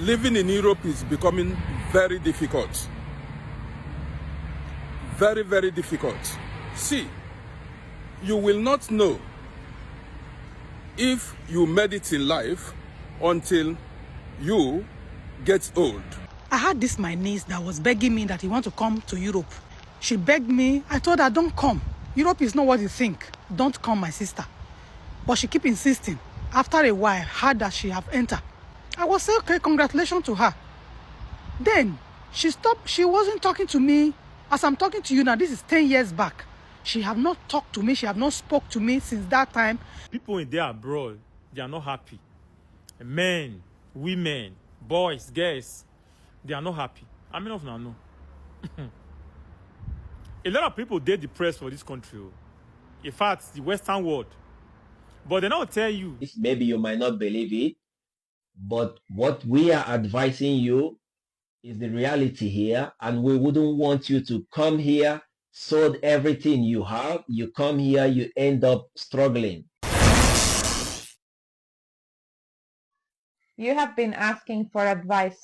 living in Europe is becoming very difficult. Very, very difficult. See, you will not know if you made it in life until you get old. I had this my niece that was begging me that he want to come to Europe. She begged me. I told her, don't come. Europe is not what you think. Don't come, my sister. But she keep insisting. After a while, I heard that she have entered. I was say, okay, congratulations to her. Then she stopped. She wasn't talking to me as I'm talking to you now. This is 10 years back. She have not talked to me. She have not spoke to me since that time. People in there abroad, they are not happy. Men, women, boys, girls, they are not happy. How many of them know? A lot of people, they depressed for this country. In fact, the Western world. But they don't tell you. Maybe you might not believe it, but what we are advising you is the reality here, and we wouldn't want you to come here, sold everything you have, you come here, you end up struggling. You have been asking for advice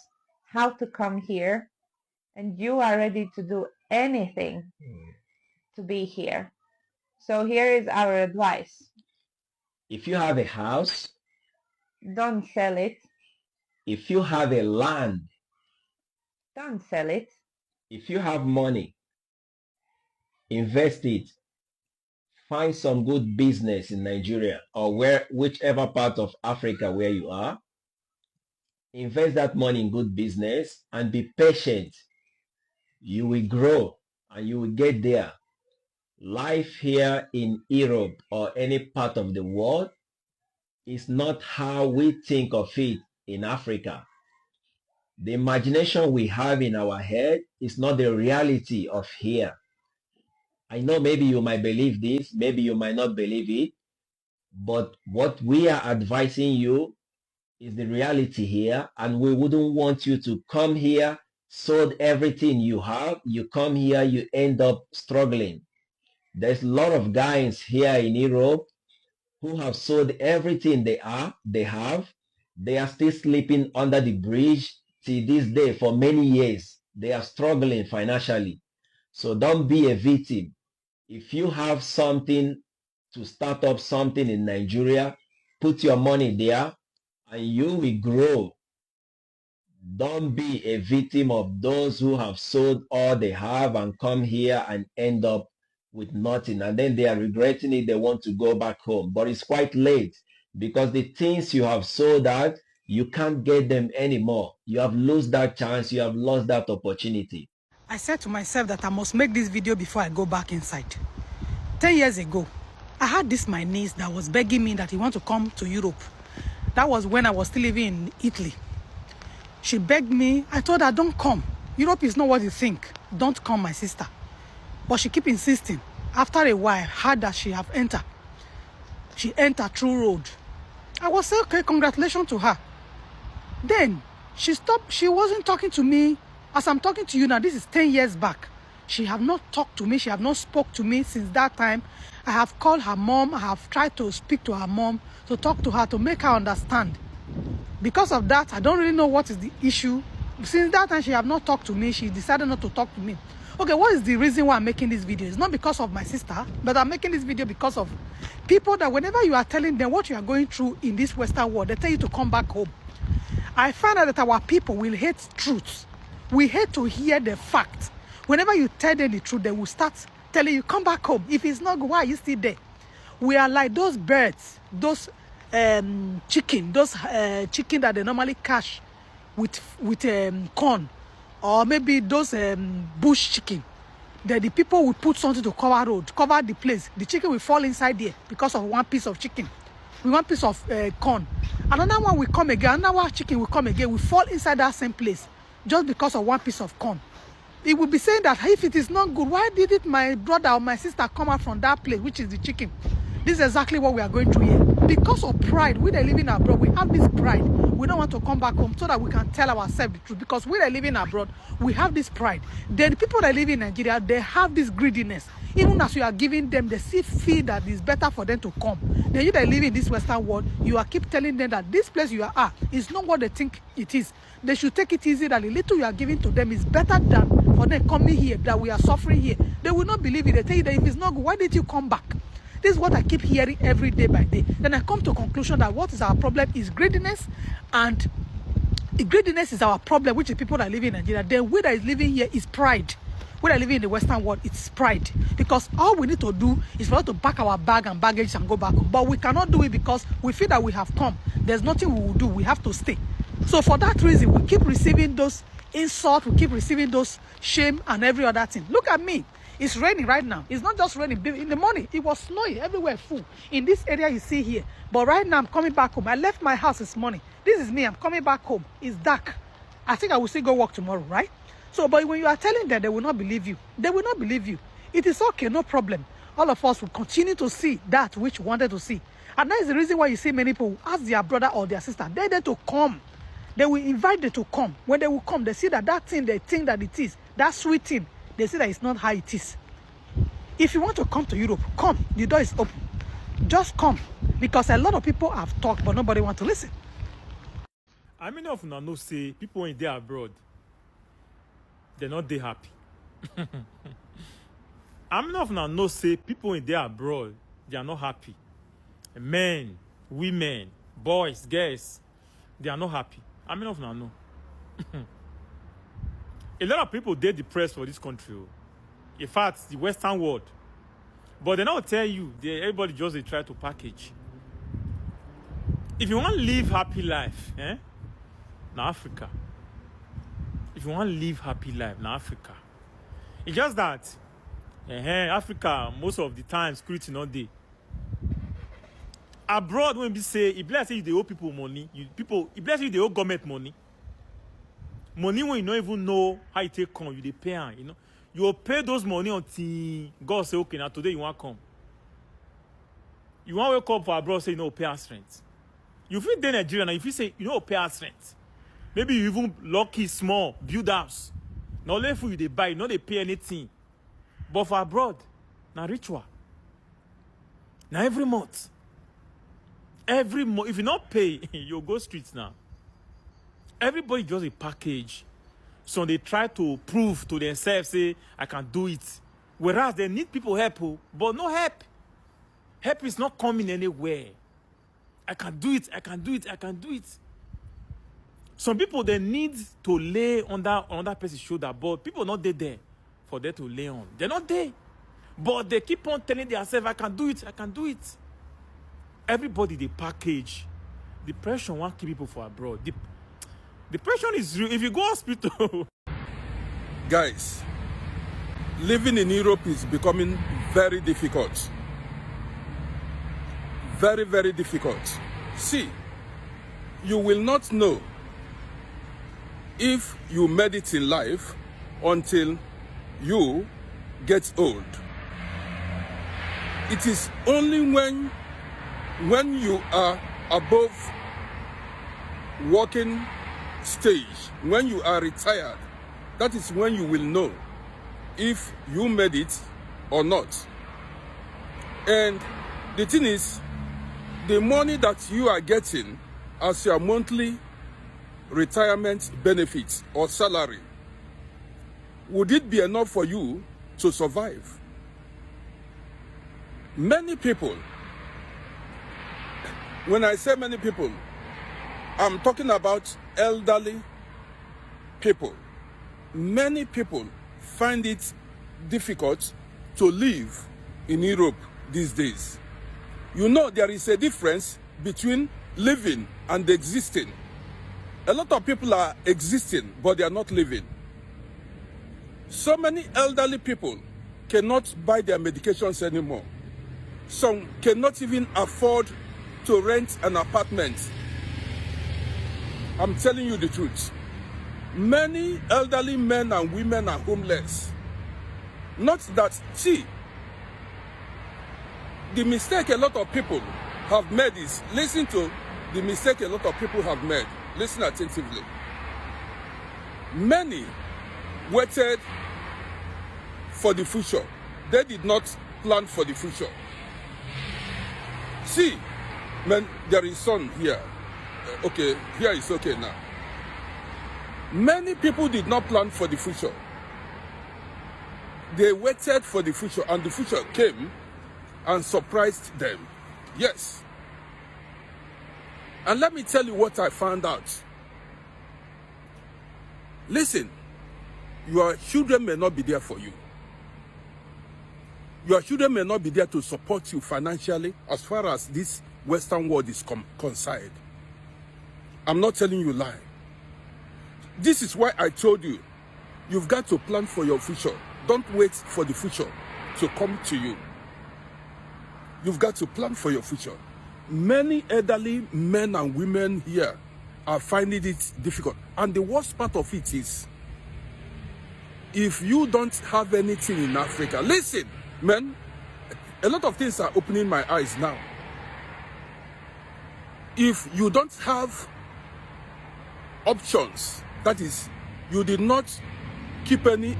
how to come here, and you are ready to do anything to be here. So here is our advice. If you have a house, don't sell it. If you have a land, don't sell it. If you have money, invest it. Find some good business in Nigeria or whichever part of Africa where you are. Invest that money in good business and be patient. You will grow and you will get there. Life here in Europe or any part of the world is not how we think of it in Africa. The imagination we have in our head is not the reality of here. I know maybe you might believe this, maybe you might not believe it, but what we are advising you is the reality here, and we wouldn't want you to come here, sold everything you have, you come here, you end up struggling. There's a lot of guys here in Europe who have sold everything they have. They are still sleeping under the bridge till this day for many years. They are struggling financially. So don't be a victim. If you have something to start up something in Nigeria, put your money there and you will grow. Don't be a victim of those who have sold all they have and come here and end up with nothing, and then they are regretting it. They want to go back home, but it's quite late because the things you have sold out, you can't get them anymore. You have lost that chance. You have lost that opportunity. I said to myself that I must make this video before I go back inside. 10 years ago, I had this my niece that was begging me that he want to come to Europe. That was when I was still living in Italy. She begged me. I told her, don't come. Europe is not what you think. Don't come, my sister. But she keep insisting. After a while, I heard that she have entered. She entered through road. I was say, okay, congratulations to her. Then she stopped. She wasn't talking to me as I'm talking to you now. This is 10 years back. She have not talked to me. She have not spoke to me since that time. I have called her mom. I have tried to speak to her mom, to talk to her, to make her understand. Because of that, I don't really know what is the issue. Since that time, she have not talked to me. She decided not to talk to me. Okay, what is the reason why I'm making this video? It's not because of my sister, but I'm making this video because of people that whenever you are telling them what you are going through in this Western world, they tell you to come back home. I find out that our people will hate truth. We hate to hear the fact. Whenever you tell them the truth, they will start telling you, come back home. If it's not good, why are you still there? We are like those birds, those chicken that they normally catch with corn. Or maybe those bush chicken. That the people will put something to cover road, cover the place. The chicken will fall inside there because of one piece of chicken. With one piece of corn. Another one will come again. Another chicken will come again. Will fall inside that same place. Just because of one piece of corn. It will be saying that if it is not good, why didn't my brother or my sister come out from that place, which is the chicken? This is exactly what we are going through here. Because of pride, we are living abroad. We have this pride. we don't want to come back home so that we can tell ourselves the truth. Because we are living abroad, we have this pride. Then people that live in Nigeria, they have this greediness. Even as you are giving them, they see feel that it's better for them to come. Then you that live in this Western world, you are keep telling them that this place you are at is not what they think it is. They should take it easy, that the little you are giving to them is better than for them coming here, that we are suffering here. They will not believe it. They tell you that if it's not good, why did you come back? This is what I keep hearing every day by day. Then I come to a conclusion that what is our problem is greediness, and greediness is our problem, which is people that live in Nigeria. Then we that is living here is pride. We that live in the Western world, it's pride. Because all we need to do is for us to pack our bag and baggage and go back home. But we cannot do it because we feel that we have come. There's nothing we will do. We have to stay. So for that reason, we keep receiving those insults. We keep receiving those shame and every other thing. Look at me. It's raining right now. It's not just raining. In the morning, it was snowing everywhere, full. In this area you see here. But right now, I'm coming back home. I left my house this morning. This is me. I'm coming back home. It's dark. I think I will still go work tomorrow, right? So, but when you are telling them, they will not believe you. They will not believe you. It is okay, no problem. All of us will continue to see that which we wanted to see. And that is the reason why you see many people ask their brother or their sister, they're there to come. They will invite them to come. When they will come, they see that that thing, they think that it is, that sweet thing, they see that it's not how it is. If you want to come to Europe, come. The door is open. Just come. Because a lot of people have talked, but nobody wants to listen. I mean, of now, no say people when they're abroad, they're not they happy. I mean, of now, no say people when they're abroad, they are not happy. Men, women, boys, girls, they are not happy. I mean, of now, no. A lot of people, they're depressed for this country. In fact, the Western world. But they don't tell you, everybody just they try to package. If you want to live happy life, now Africa. If you want to live happy life, now Africa. It's just that, Africa, most of the time, security not there. Abroad, when we say, it bless you, they owe people money. It bless you, they owe government money. Money when you don't even know how it take come, you they pay, you know. You will pay those money until God say, okay, now today you want to come. You want to wake up for abroad, say, you know, pay us rent. You feel in Nigeria now, if you say, you know, pay us rent. Maybe you even lucky, small, build house. Not only food they buy, not they pay anything. But for abroad, now ritual. Now every month, if you not pay, you'll go streets now. Everybody just a package. So they try to prove to themselves, say, I can do it. Whereas they need people help, but no help. Help is not coming anywhere. I can do it, I can do it, I can do it. Some people, they need to lay on that person's shoulder, but people not there for them to lay on. They're not there. But they keep on telling themselves, I can do it, I can do it. Everybody, they package. Depression won't keep people for abroad. Depression is real. If you go hospital. Guys, living in Europe is becoming very difficult. Very, very difficult. See, you will not know if you made it in life until you get old. It is only when you are above working stage, when you are retired, that is when you will know if you made it or not. And the thing is, the money that you are getting as your monthly retirement benefit or salary, would it be enough for you to survive? Many people, when I say many people, I'm talking about elderly people. Many people find it difficult to live in Europe these days. You know, there is a difference between living and existing. A lot of people are existing, but they are not living. So many elderly people cannot buy their medications anymore. Some cannot even afford to rent an apartment. I'm telling you the truth. Many elderly men and women are homeless. Not that, see, the mistake a lot of people have made is, listen to the mistake a lot of people have made. Listen attentively. Many waited for the future. They did not plan for the future. See, man, there is sun here. Okay, here is okay now. Many people did not plan for the future. They waited for the future, and the future came and surprised them. Yes. And let me tell you what I found out. Listen, your children may not be there for you. Your children may not be there to support you financially as far as this Western world is concerned. I'm not telling you lie. This is why I told you, you've got to plan for your future. Don't wait for the future to come to you. You've got to plan for your future. Many elderly men and women here are finding it difficult. And the worst part of it is, if you don't have anything in Africa, listen, man, a lot of things are opening my eyes now. If you don't have options, that is, you did not keep any,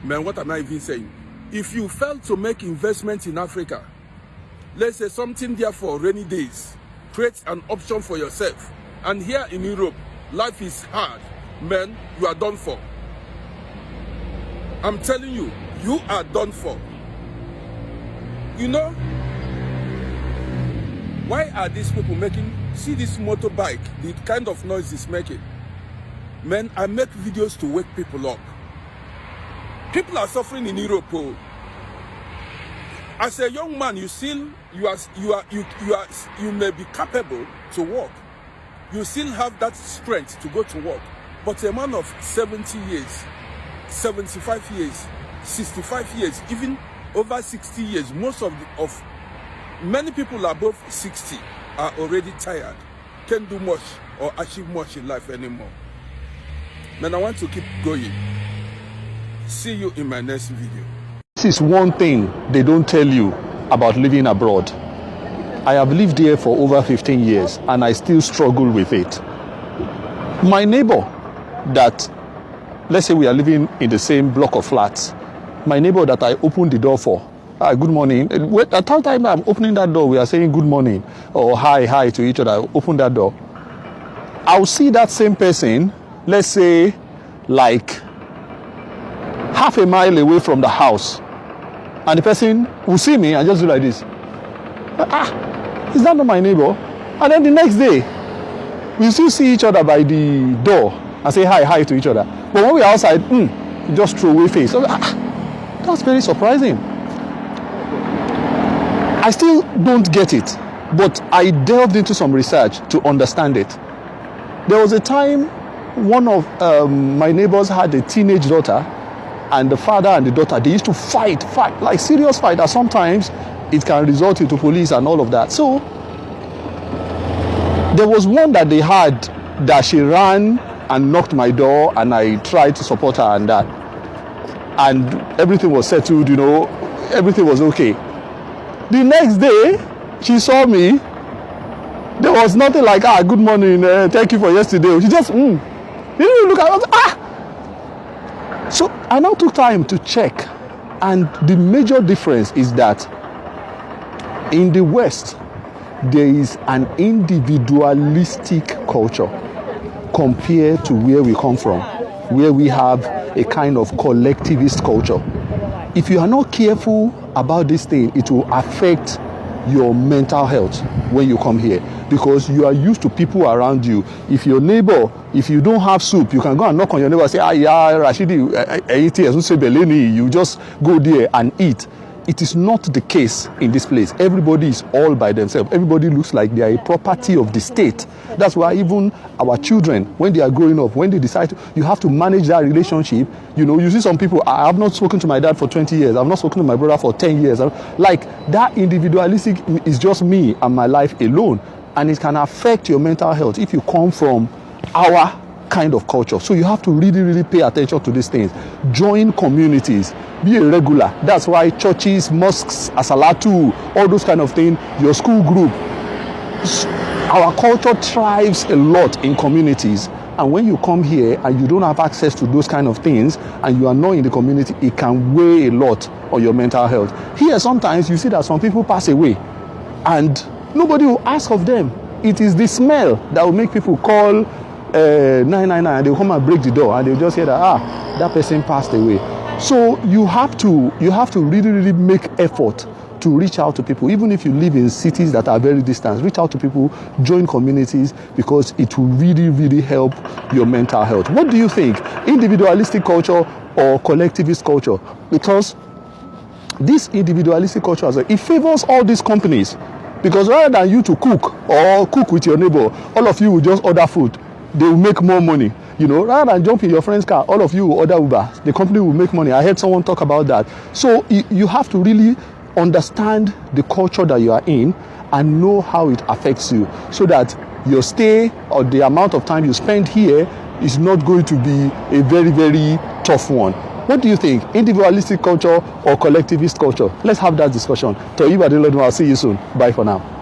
man, what am I even saying? If you fail to make investment in Africa, let's say something there for rainy days, create an option for yourself. And here in Europe, life is hard. Man, you are done for. I'm telling you, you are done for. You know, why are these people making, see this motorbike, the kind of noise it's making? Man, I make videos to wake people up. People are suffering in Europe. Oh. As a young man, you may be capable to work. You still have that strength to go to work. But a man of 70 years, 75 years, 65 years, even over 60 years, many people above 60 are already tired, can't do much or achieve much in life anymore. Man, I want to keep going. See you in my next video. This is one thing they don't tell you about living abroad. I have lived here for over 15 years and I still struggle with it. My neighbor that, let's say we are living in the same block of flats, my neighbor that I opened the door for, hi, good morning. At the time I'm opening that door, we are saying good morning or hi to each other. Open that door. I'll see that same person, let's say like half a mile away from the house, and the person will see me and just do like this. Is that not my neighbor? And then the next day, we still see each other by the door and say hi to each other. But when we're outside, we just throw away face. So, that's very surprising. I still don't get it, but I delved into some research to understand it. There was a time one of my neighbors had a teenage daughter, and the father and the daughter, they used to fight, like serious fight, and sometimes it can result into police and all of that. So there was one that they had that she ran and knocked my door, and I tried to support her and that. And everything was settled, you know, everything was okay. The next day, she saw me. There was nothing like, good morning, thank you for yesterday. She just, didn't even look at us. So I now took time to check, and the major difference is that in the West, there is an individualistic culture compared to where we come from, where we have a kind of collectivist culture. If you are not careful about this thing, it will affect your mental health when you come here, because you are used to people around you. If your neighbor, if you don't have soup, you can go and knock on your neighbor and say, Rashidi, you just go there and eat. It is not the case in this place. Everybody is all by themselves. Everybody looks like they are a property of the state. That's why even our children, when they are growing up, when they decide you have to manage that relationship, you know, you see some people, I have not spoken to my dad for 20 years. I've not spoken to my brother for 10 years. Like, that individualistic is just me and my life alone. And it can affect your mental health if you come from our kind of culture. So you have to really pay attention to these things. Join communities, be a regular. That's why churches, mosques, asalatu, all those kind of things, your school group, our culture thrives a lot in communities. And when you come here and you don't have access to those kind of things and you are not in the community, it can weigh a lot on your mental health. Here, sometimes you see that some people pass away and nobody will ask of them. It is the smell that will make people call 999 and they'll come and break the door and they'll just hear that, that person passed away. So you have to really make effort to reach out to people. Even if you live in cities that are very distant, reach out to people, join communities, because it will really help your mental health. What do you think? Individualistic culture or collectivist culture? Because this individualistic culture, it favors all these companies. Because rather than you to cook or cook with your neighbor, all of you will just order food. They will make more money. You know, rather than jump in your friend's car, all of you will order Uber. The company will make money. I heard someone talk about that. So you have to really understand the culture that you are in and know how it affects you, so that your stay or the amount of time you spend here is not going to be a very tough one. What do you think? Individualistic culture or collectivist culture? Let's have that discussion. I'll see you soon. Bye for now.